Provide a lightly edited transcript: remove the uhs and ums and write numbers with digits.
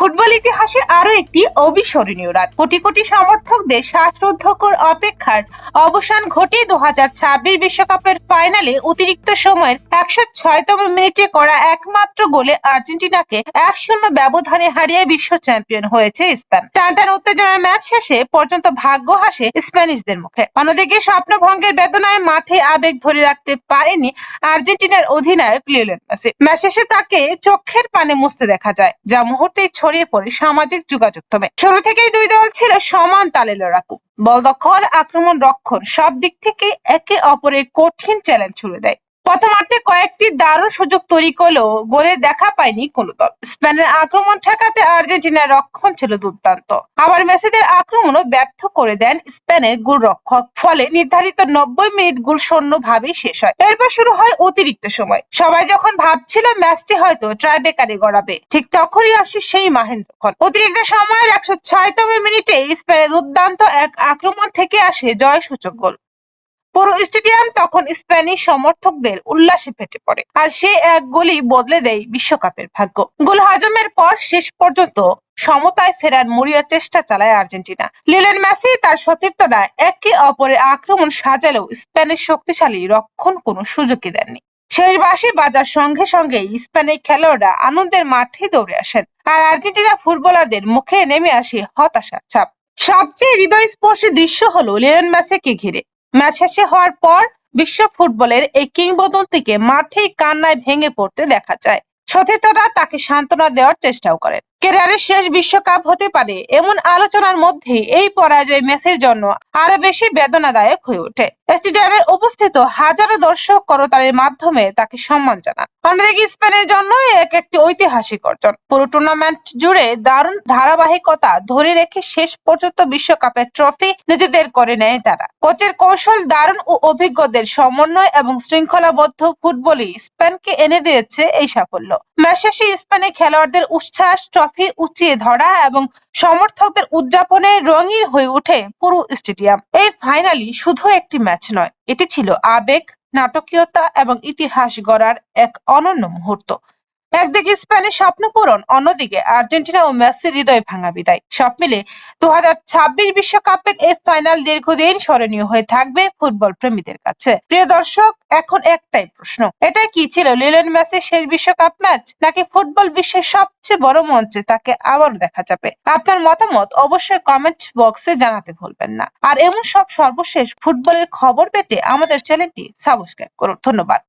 Football ইতিহাসে আরো একটি অবিস্মরণীয় রাত। কোটি কোটি সমর্থকদের শ্বাসরুদ্ধকর অপেক্ষার অবসান ঘটে 2026 বিশ্বকাপের ফাইনালে অতিরিক্ত সময়ের 106তম মিনিটে করা একমাত্র গোলে আর্জেন্টিনাকে 1-0 ব্যবধানে হারিয়ে বিশ্ব চ্যাম্পিয়ন হয়েছে স্পেন। টানটান উত্তেজনার ম্যাচ শেষে পর্যন্ত ভাগ্য হাসে স্প্যানিশদের মুখে। অন্যদিকে স্বপ্নভঙ্গের বেদনায় মাঠে আবেগ ধরে রাখতে পারেনি আর্জেন্টিনার অধিনায়ক লিওনেল মেসি। ম্যাচ শেষে তাকে চোখের পানি মুছতে দেখা যায়, যা মুহূর্তেই ছড়িয়ে পড়ে সামাজিক যোগাযোগ মাধ্যমে। শুরু থেকেই দুই দল ছিল সমান তালে লড়াকু। বল দখল, আক্রমণ, রক্ষণ সব দিক থেকে একে অপরের কঠিন চ্যালেঞ্জ ছুড়ে দেয়। প্রথমার্ধে কয়েকটি দারুণ সুযোগ তৈরি করলেও গোলে দেখা পায়নি কোনো দল। স্পেনের আক্রমণ ঠেকাতে আর্জেন্টিনার রক্ষণ ছিল দুর্দান্ত। আবার মেসিদের আক্রমণও ব্যর্থ করে দেন স্পেনের গোলরক্ষক। ফলে নির্ধারিত 90 মিনিট গোল শূন্য ভাবেই শেষ হয়। এরপর শুরু হয় অতিরিক্ত সময়। সবাই যখন ভাবছিল ম্যাচটি হয়তো ট্রাইব্রেকারে গড়াবে, ঠিক তখনই আসে সেই মাহেন্দ্রক্ষণ। অতিরিক্ত সময়ের 106তম মিনিটে স্পেনের দুর্দান্ত এক আক্রমণ থেকে আসে জয়সূচক গোল। পুরো স্টেডিয়াম তখন স্প্যানিশ সমর্থকদের উল্লাসে ফেটে পড়ে, আর সে এক গোলই বদলে দেয় বিশ্বকাপের ভাগ্য। গোল হজমের পর শেষ পর্যন্ত সমতায় ফেরার মরিয়া চেষ্টা চালায় আর্জেন্টিনা। লিওনেল মেসি তার সতীর্থরা একে অপরের আক্রমণ সাজালেও স্পেনের শক্তিশালী রক্ষণ কোনো সুযোগই দেননি। শেষ বাঁশি বাজার সঙ্গে সঙ্গে স্পেনের খেলোয়াড়রা আনন্দের মাঠে দৌড়ে আসেন, আর আর্জেন্টিনা ফুটবলারদের মুখে নেমে আসে হতাশার ছাপ। সবচেয়ে হৃদয়স্পর্শী দৃশ্য হলো লিওনেল মেসিকে ঘিরে ম্যাচ শেষে হওয়ার পর বিশ্ব ফুটবলের এই কিংবদন্তিকে মাঠেই কান্নায় ভেঙে পড়তে দেখা যায়। সতীর্থরা তাকে সান্ত্বনা দেওয়ার চেষ্টাও করেন। ক্যারিয়ারের শেষ বিশ্বকাপ হতে পারে এমন আলোচনার মধ্যে এই পরাজয় মেসির জন্য আরো বেশি বেদনাদায়ক হয়ে ওঠে। স্টেডিয়ামের উপস্থিত হাজারো দর্শক করতালির মাধ্যমে তাকে সম্মান জানান। অন্যদিকে স্পেনের জন্য একটি ঐতিহাসিক অর্জন। পুরো টুর্নামেন্ট জুড়ে দারুণ ধারাবাহিকতা ধরে রেখে শেষ পর্যন্ত বিশ্বকাপের ট্রফি নিজেদের করে নেয় তারা। কোচের কৌশল, দারুণ ও অভিজ্ঞদের সমন্বয় এবং শৃঙ্খলাবদ্ধ ফুটবলই স্পেনকে এনে দিয়েছে এই সাফল্য। ম্যাচ শেষে স্পেনের খেলোয়াড়দের উচ্ছ্বাস, ট্রফি উঁচিয়ে ধরা এবং সমর্থকদের উদযাপনে রঙিন হয়ে ওঠে পুরো স্টেডিয়াম। এই ফাইনালি শুধু একটি ম্যাচ নয়, এটি ছিল আবেগ, নাটকীয়তা এবং ইতিহাস গড়ার এক অনন্য মুহূর্ত। একদিকে স্পেনের স্বপ্ন পূরণ, অন্যদিকে আর্জেন্টিনা ও মেসির হৃদয় ভাঙা বিদায়। সব মিলে 2026 বিশ্বকাপের এই ফাইনাল দীর্ঘদিন স্মরণীয় হয়ে থাকবে ফুটবল প্রেমীদের কাছে। প্রিয় দর্শক, এখন একটাই প্রশ্ন, এটা কি ছিল লিওনেল মেসির শেষ বিশ্বকাপ ম্যাচ, নাকি ফুটবল বিশ্বের সবচেয়ে বড় মঞ্চে তাকে আবারও দেখা যাবে? আপনার মতামত অবশ্যই কমেন্ট বক্সে জানাতে ভুলবেন না। আর এমন সব সর্বশেষ ফুটবলের খবর পেতে আমাদের চ্যানেলটি সাবস্ক্রাইব করুন। ধন্যবাদ।